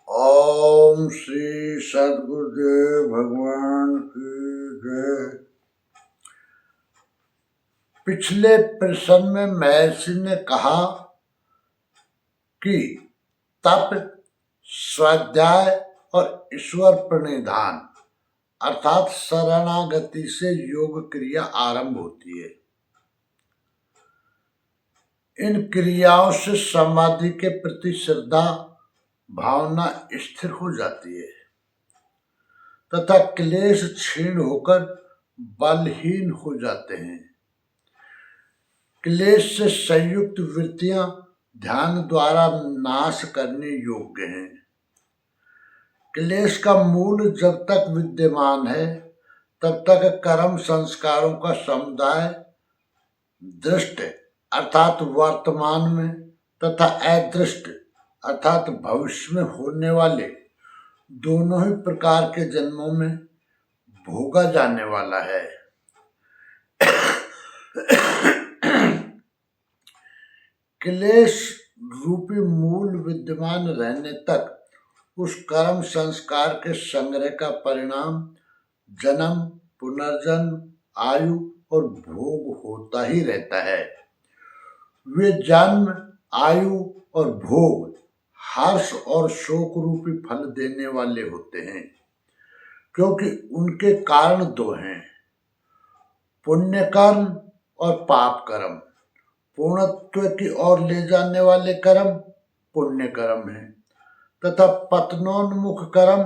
ओम श्री सद्गुरुदेव भगवान की जय। पिछले प्रश्न में महर्षि ने कहा कि तप, स्वाध्याय और ईश्वर प्रणिधान अर्थात शरणागति से योग क्रिया आरंभ होती है। इन क्रियाओं से समाधि के प्रति श्रद्धा भावना स्थिर हो जाती है तथा क्लेश क्षीण होकर बलहीन हो जाते हैं। क्लेश से संयुक्त वृत्तियां ध्यान द्वारा नाश करने योग्य हैं। क्लेश का मूल जब तक विद्यमान है तब तक कर्म संस्कारों का समुदाय दृष्ट अर्थात वर्तमान में तथा अदृष्ट अर्थात भविष्य में होने वाले दोनों ही प्रकार के जन्मों में भोगा जाने वाला है। क्लेश रूपी मूल विद्यमान रहने तक उस कर्म संस्कार के संग्रह का परिणाम जन्म, पुनर्जन्म, आयु और भोग होता ही रहता है। वे जन्म, आयु और भोग हर्ष और शोक रूपी फल देने वाले होते हैं, क्योंकि उनके कारण दो हैं, पुण्य कर्म और पाप कर्म। पूर्णत्व की ओर ले जाने वाले कर्म पुण्य कर्म है तथा पतनोन्मुख कर्म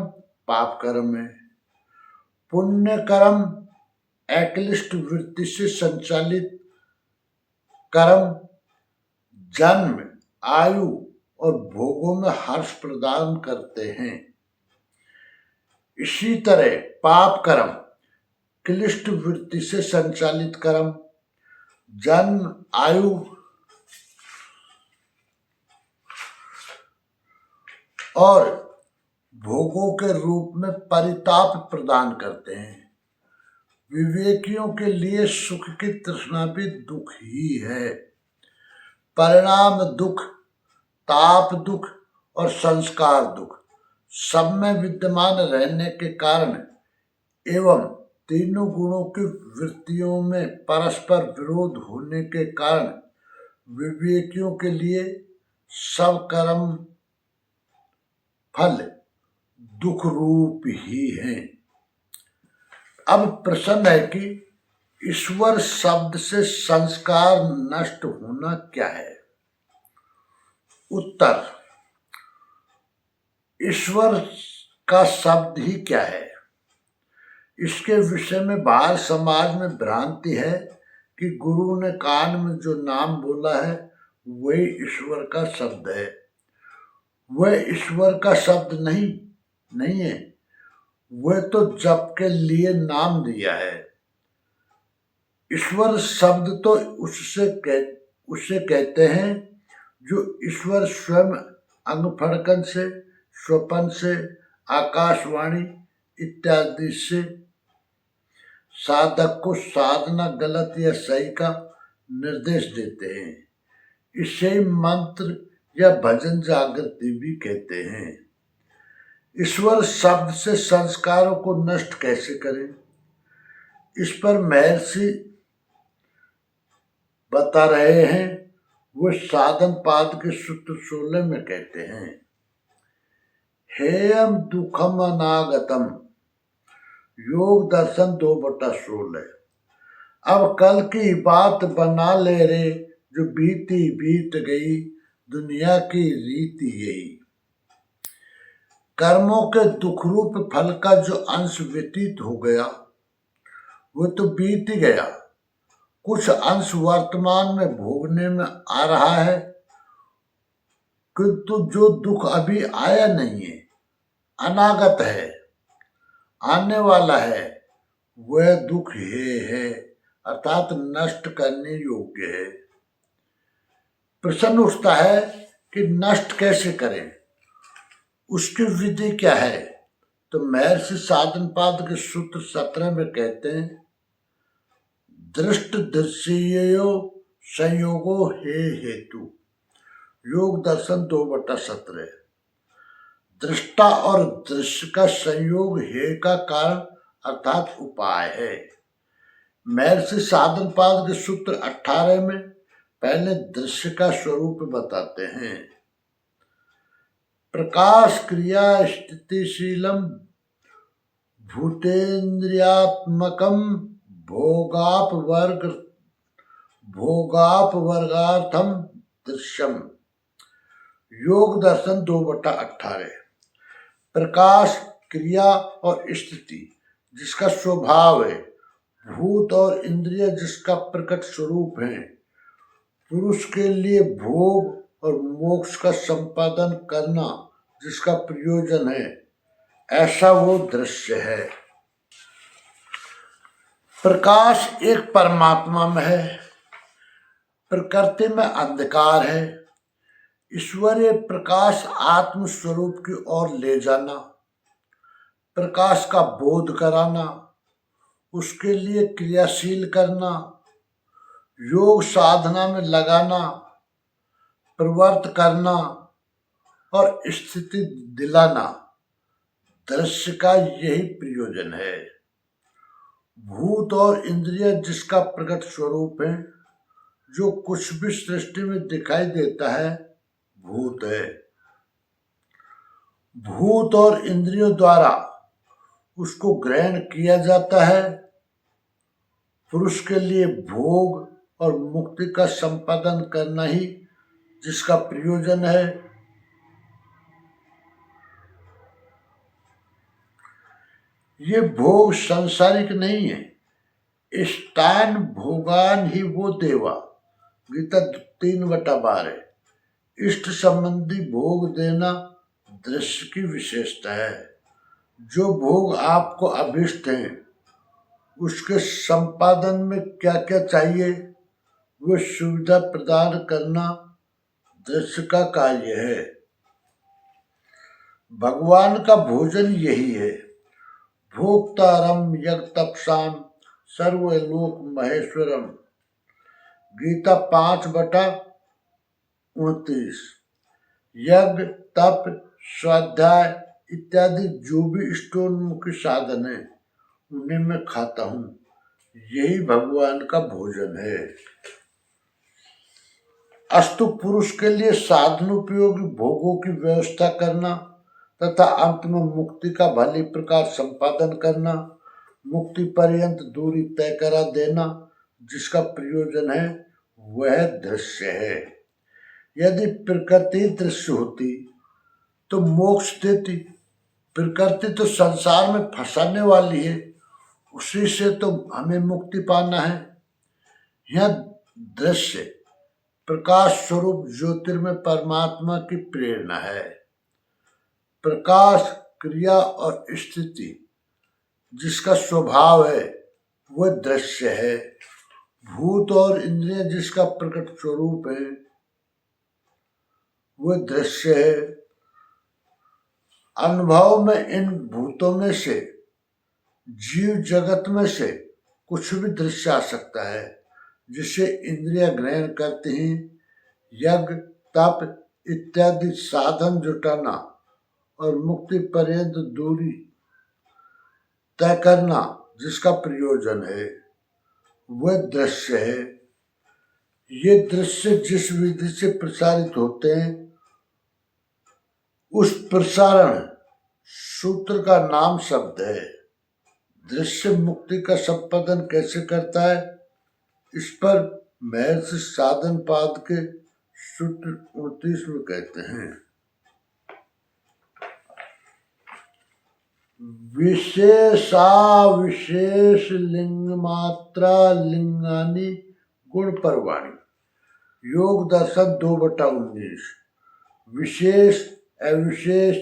पाप कर्म है। पुण्य कर्म अक्लिष्ट वृत्ति से संचालित कर्म जन्म, आयु और भोगों में हर्ष प्रदान करते हैं। इसी तरह पाप कर्म क्लिष्ट वृत्ति से संचालित कर्म जन्म, आयु और भोगों के रूप में परिताप प्रदान करते हैं। विवेकियों के लिए सुख की तृष्णा भी दुख ही है। परिणाम दुख, ताप दुख और संस्कार दुख सब में विद्यमान रहने के कारण एवं तीनों गुणों की वृत्तियों में परस्पर विरोध होने के कारण विवेकियों के लिए सब कर्म फल दुख रूप ही हैं। अब प्रश्न है कि ईश्वर शब्द से संस्कार नष्ट होना क्या है? उत्तर, ईश्वर का शब्द ही क्या है? इसके विषय में बाहर समाज में भ्रांति है कि गुरु ने कान में जो नाम बोला है वही ईश्वर का शब्द है। वह ईश्वर का शब्द नहीं है, वह तो जप के लिए नाम दिया है। ईश्वर शब्द तो उससे कहते हैं जो ईश्वर स्वयं अंग फड़कन से, स्वपन से, आकाशवाणी इत्यादि से साधक को साधना गलत या सही का निर्देश देते हैं। इसे मंत्र या भजन जागृति भी कहते हैं। ईश्वर शब्द से संस्कारों को नष्ट कैसे करें, इस पर महर्षि बता रहे हैं। वो साधन पाद के सूत्र 16 में कहते हैं, हेयम दुखम अनागतम, योग दर्शन 2/16। अब कल की बात बना ले रे, जो बीती बीत गई, दुनिया की रीति यही। कर्मों के दुख रूप फल का जो अंश व्यतीत हो गया वो तो बीत ही गया। कुछ अंश वर्तमान में भोगने में आ रहा है, किंतु जो दुख अभी आया नहीं है, अनागत है, आने वाला है, वह दुख है अर्थात नष्ट करने योग्य है। प्रश्न उठता है कि नष्ट कैसे करें, उसकी विधि क्या है? तो महर्षि साधनपाद के सूत्र 17 में कहते हैं, दृष्ट दृश्यो संयोगो हे हेतु, योग दर्शन 2/17। दृष्टा और दृश्य का संयोग हेय का कारण अर्थात उपाय है। महर्षि साधनपाद के सूत्र 18 में पहले दृश्य का स्वरूप बताते हैं। प्रकाश क्रिया स्थितिशीलम भूतेन्द्रियात्मकम भोगापवर्गार्थम दृश्यम। योग दर्शन 2/18। प्रकाश क्रिया और स्थिति जिसका स्वभाव है, भूत और इंद्रिय जिसका प्रकट स्वरूप है, पुरुष के लिए भोग और मोक्ष का संपादन करना जिसका प्रयोजन है, ऐसा वो दृश्य है। प्रकाश एक परमात्मा में है, प्रकृति में अंधकार है। ईश्वरीय प्रकाश आत्म स्वरूप की ओर ले जाना, प्रकाश का बोध कराना, उसके लिए क्रियाशील करना, योग साधना में लगाना, प्रवृत्त करना और स्थिति दिलाना, दृश्य का यही प्रयोजन है। भूत और इंद्रिय जिसका प्रकट स्वरूप है, जो कुछ भी सृष्टि में दिखाई देता है, भूत है। भूत और इंद्रियों द्वारा उसको ग्रहण किया जाता है। पुरुष के लिए भोग और मुक्ति का संपादन करना ही जिसका प्रयोजन है। ये भोग सांसारिक नहीं है। स्थान भोगान ही वो देवा, गीता 3/12। इष्ट संबंधी भोग देना दृश्य की विशेषता है। जो भोग आपको अभिष्ट हैं, उसके संपादन में क्या क्या चाहिए, वो सुविधा प्रदान करना दृश्य का कार्य है। भगवान का भोजन यही है। भोक्तारम यज्ञ तपसाम सर्वलोक महेश्वरम, गीता 5/29। यज्ञ, तप, स्वाध्याय इत्यादि जो भी इष्टोन्मुखी साधन है, उन्हें मैं खाता हूँ। यही भगवान का भोजन है। अस्तु पुरुष के लिए साधनोपयोगी भोगों की व्यवस्था करना तथा अंत में मुक्ति का भली प्रकार संपादन करना, मुक्ति पर्यंत दूरी तय करा देना जिसका प्रयोजन है, वह दृश्य है। यदि प्रकृति दृश्य होती तो मोक्ष देती। प्रकृति तो संसार में फंसाने वाली है, उसी से तो हमें मुक्ति पाना है। यह दृश्य प्रकाश स्वरूप ज्योतिर्मय परमात्मा की प्रेरणा है। प्रकाश क्रिया और स्थिति जिसका स्वभाव है, वह दृश्य है। भूत और इंद्रिय जिसका प्रकट स्वरूप है, वह दृश्य है। अनुभव में इन भूतों में से, जीव जगत में से कुछ भी दृश्य आ सकता है, जिसे इंद्रिय ग्रहण करते हैं। यज्ञ, तप इत्यादि साधन जुटाना और मुक्ति पर्यंत दूरी तय करना जिसका प्रयोजन है, वह दृश्य है। ये दृश्य जिस विधि से प्रसारित होते हैं, उस प्रसारण सूत्र का नाम शब्द है। दृश्य मुक्ति का संपादन कैसे करता है, इस पर महर्षि साधनपाद के सूत्र 29 में कहते हैं। विशेष लिंग मात्रा लिंगानी गुण परवाणी। योग दर्शन 2/19। विशेष, अविशेष,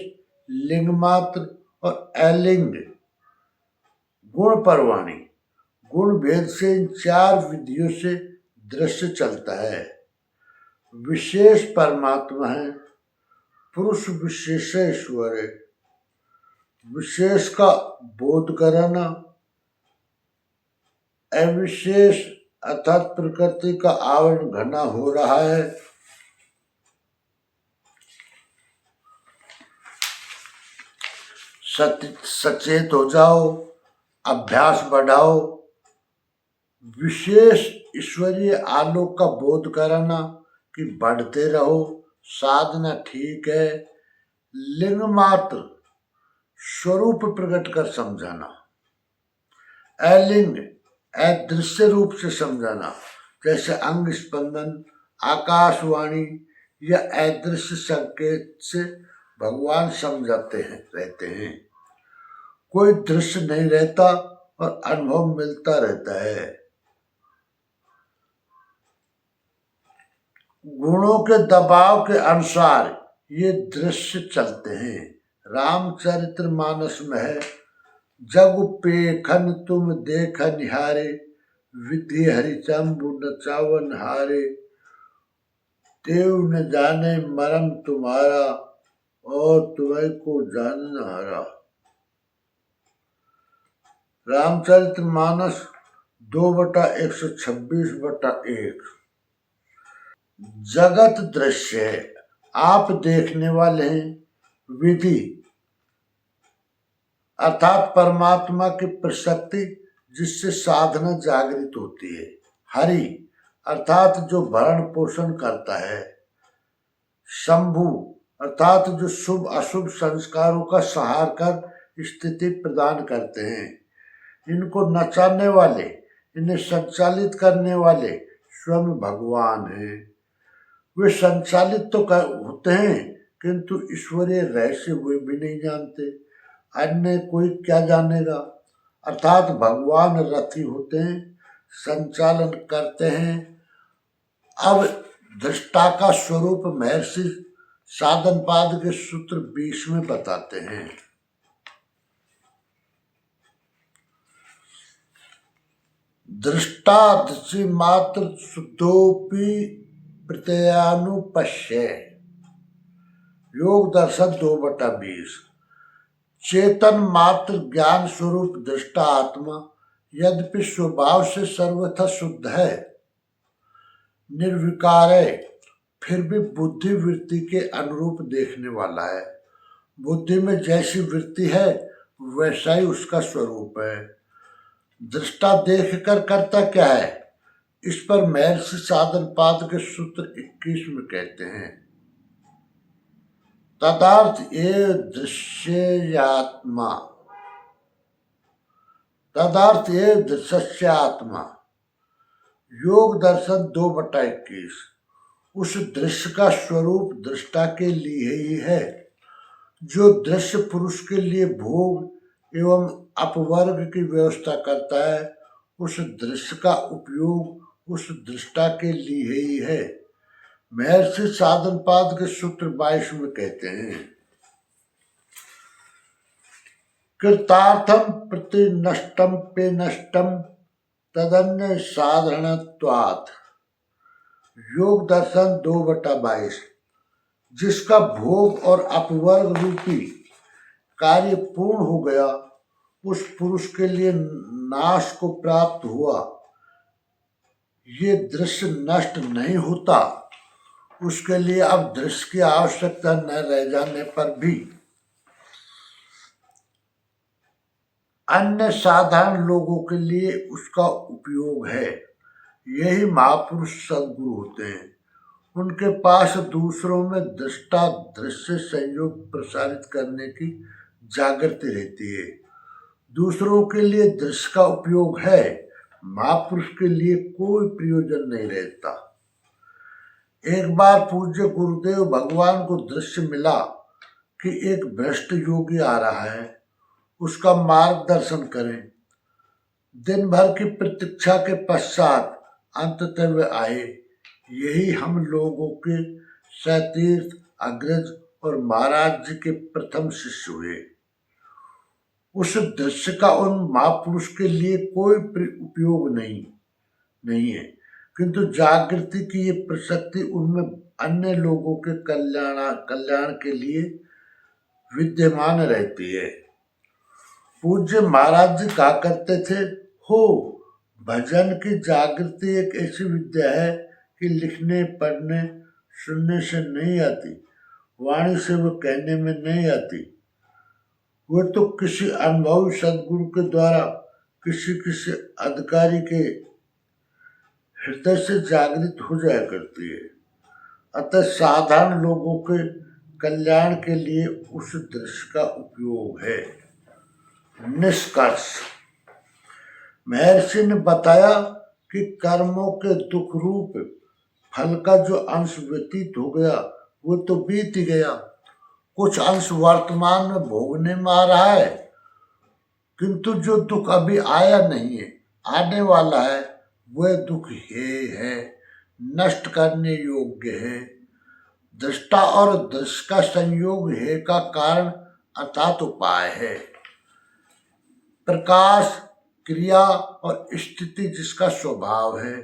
लिंग मात्र और अलिंग गुण परवाणी। गुण भेद से इन 4 विधियों से दृश्य चलता है। विशेष परमात्मा है, पुरुष विशेष ईश्वर है। विशेष का बोध कराना, अविशेष अर्थात प्रकृति का आवरण घना हो रहा है। सचेत हो जाओ, अभ्यास बढ़ाओ, विशेष ईश्वरीय आलोक का बोध कराना कि बढ़ते रहो, साधना ठीक है, लिंग मात्र स्वरूप प्रकट कर समझाना, अलिंग अदृश्य रूप से समझाना, जैसे अंग स्पंदन, आकाशवाणी या अदृश्य संकेत से भगवान समझाते हैं रहते हैं। कोई दृश्य नहीं रहता और अनुभव मिलता रहता है। गुणों के दबाव के अनुसार ये दृश्य चलते हैं। रामचरितमानस में है, जग पेखन तुम देख निहारे, विधि हरिचंबु नचावन हारे, देव न जाने मरम तुम्हारा, और तुम्हें को जान न हारा। रामचरितमानस 2/126/1। जगत दृश्य है, आप देखने वाले हैं। विधि अर्थात परमात्मा की प्रशक्ति जिससे साधना जागृत होती है। हरि अर्थात जो भरण पोषण करता है। शंभु अर्थात जो शुभ अशुभ संस्कारों का संहार कर स्थिति प्रदान करते हैं। इनको नचाने वाले, इन्हें संचालित करने वाले स्वयं भगवान हैं। वे संचालित तो होते हैं किंतु ईश्वरीय रहस्य वे भी नहीं जानते, अन्य कोई क्या जानेगा। अर्थात भगवान रथी होते हैं, संचालन करते हैं। अब दृष्टा का स्वरूप महर्षि साधनपाद के सूत्र 20 में बताते हैं। दृष्टा दृष्टि मात्र शुद्धोपि प्रत्ययानुपश्य। योग दर्शन 2/20। चेतन मात्र ज्ञान स्वरूप दृष्टा आत्मा यद्यपि स्वभाव से सर्वथा शुद्ध है, निर्विकार है, फिर भी बुद्धि वृत्ति के अनुरूप देखने वाला है। बुद्धि में जैसी वृत्ति है वैसा ही उसका स्वरूप है। दृष्टा देख कर करता क्या है, इस पर महर्षि साधनपाद के सूत्र 21 में कहते हैं, तदार्थ ये दृश्यात्मा, तदार्थ ये दृश्यात्मा। योग दर्शन 2/21। उस दृश्य का स्वरूप दृष्टा के लिए ही है। जो दृश्य पुरुष के लिए भोग एवं अपवर्ग की व्यवस्था करता है, उस दृश्य का उपयोग उस दृष्टा के लिए ही है। महर्षि साधनपाद के सूत्र 22 में कहते हैं, कृतार्थम प्रति नष्टम पे नष्टम तदन्य साधारणत्वात्। योग दर्शन 2/22। जिसका भोग और अपवर्ग रूपी कार्य पूर्ण हो गया, उस पुरुष के लिए नाश को प्राप्त हुआ। ये दृश्य नष्ट नहीं होता, उसके लिए अब दृश्य की आवश्यकता न रह जाने पर भी अन्य साधारण लोगों के लिए उसका उपयोग है। यही महापुरुष सद्गुरु होते हैं। उनके पास दूसरों में दृष्टा दृश्य संयोग प्रसारित करने की जागृति रहती है। दूसरों के लिए दृश्य का उपयोग है, महापुरुष के लिए कोई प्रयोजन नहीं रहता। एक बार पूज्य गुरुदेव भगवान को दृश्य मिला कि एक भ्रष्ट योगी आ रहा है, उसका मार्गदर्शन करें। दिन भर की प्रतीक्षा के पश्चात अंततः वे आए। यही हम लोगों के सतीर्थ, अग्रज और महाराज जी के प्रथम शिष्य हुए। उस दृश्य का उन महापुरुष के लिए कोई उपयोग नहीं है, किंतु जागृति की ये प्रसक्ति उनमें अन्य लोगों के कल्याण के लिए विद्यमान रहती है। पूज्य महाराज जी कहा करते थे, हो भजन की जागृति एक ऐसी विद्या है कि लिखने, पढ़ने, सुनने से नहीं आती, वाणी से वो कहने में नहीं आती। वो तो किसी अनुभवी सदगुरु के द्वारा किसी किसी अधिकारी के हृदय से जागृत हो जाया करती है। अतः साधारण लोगों के कल्याण के लिए उस दृश्य का उपयोग है। निष्कर्ष, महर्षि ने बताया कि कर्मों के दुख रूप फल का जो अंश व्यतीत हो गया वो तो बीत ही गया। कुछ अंश वर्तमान में भोगने में आ रहा है, किंतु जो दुख अभी आया नहीं है, आने वाला है, वह दुख है, नष्ट करने योग्य है। दृष्टा और दृश्य का संयोग है का कारण अर्थात उपाय है। प्रकाश, क्रिया और स्थिति जिसका स्वभाव है,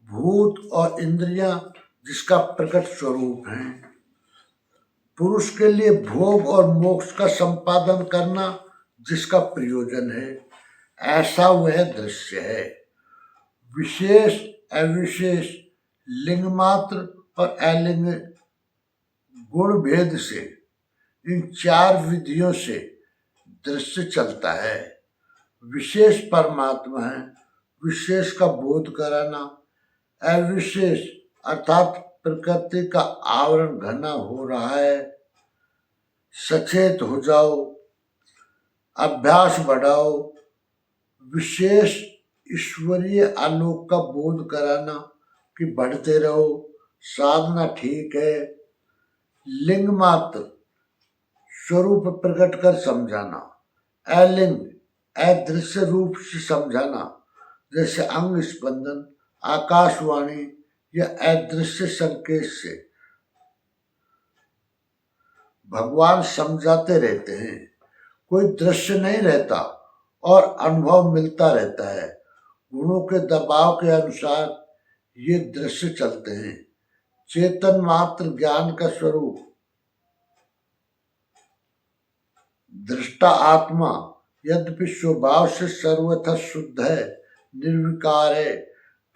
भूत और इंद्रियां जिसका प्रकट स्वरूप है। पुरुष के लिए भोग और मोक्ष का संपादन करना जिसका प्रयोजन है, ऐसा वह दृश्य है। विशेष, अविशेष, लिंग मात्र और अलिंग गुण भेद से, इन चार विधियों से दृश्य चलता है। विशेष परमात्मा है, विशेष का बोध कराना। अविशेष अर्थात प्रकृति का आवरण घना हो रहा है, सचेत हो जाओ, अभ्यास बढ़ाओ। विशेष ईश्वरीय आलोक का बोध कराना कि बढ़ते रहो, साधना ठीक है। लिंग मात्र स्वरूप प्रकट कर समझाना। अलिंग अदृश्य रूप से समझाना, जैसे अंग स्पंदन, आकाशवाणी या अदृश्य संकेत से भगवान समझाते रहते हैं। कोई दृश्य नहीं रहता और अनुभव मिलता रहता है। गुणों के दबाव के अनुसार ये दृश्य चलते हैं। चेतन मात्र ज्ञान का स्वरूप दृष्टा आत्मा यद्यपि स्वभाव से सर्वथा शुद्ध है, निर्विकार है,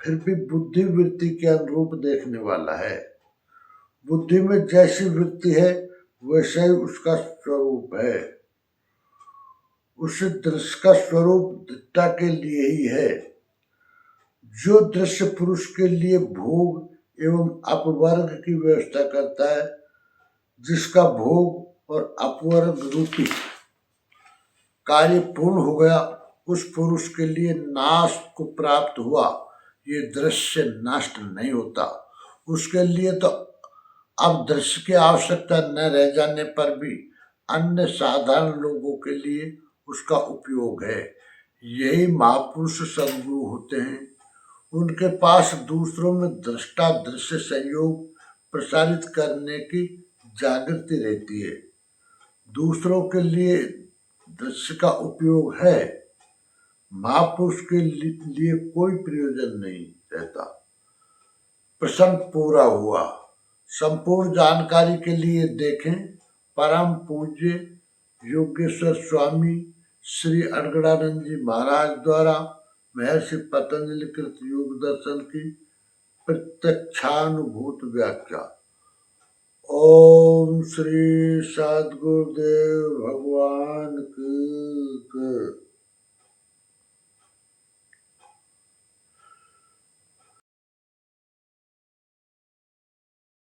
फिर भी बुद्धि वृत्ति के अनुरूप देखने वाला है। बुद्धि में जैसी वृत्ति है वैसा ही उसका स्वरूप है। उस दृश्य का स्वरूप दृष्टा के लिए ही है। जो दृश्य पुरुष के लिए भोग एवं अपवर्ग की व्यवस्था करता है, जिसका भोग और अपवर्ग रूपी कार्य पूर्ण हो गया, उस पुरुष के लिए नाश को प्राप्त हुआ। ये दृश्य नष्ट नहीं होता। उसके लिए तो अब दृश्य की आवश्यकता न रह जाने पर भी अन्य साधारण लोगों के लिए उसका उपयोग है। यही महापुरुष सद्गुरु होते हैं। उनके पास दूसरों में दृष्टा दृश्य संयोग प्रसारित करने की जागृति रहती है। दूसरों के लिए दृश्य का उपयोग है, महापुरुष के लिए कोई प्रयोजन नहीं रहता। प्रसंग पूरा हुआ। संपूर्ण जानकारी के लिए देखें परम पूज्य योगेश्वर स्वामी श्री अड़गड़ानंद जी महाराज द्वारा महर्षि पतंजलि कृत योग दर्शन की प्रत्यक्षानुभूत व्याख्या। ओम श्री सद्गुरुदेव भगवान की जय।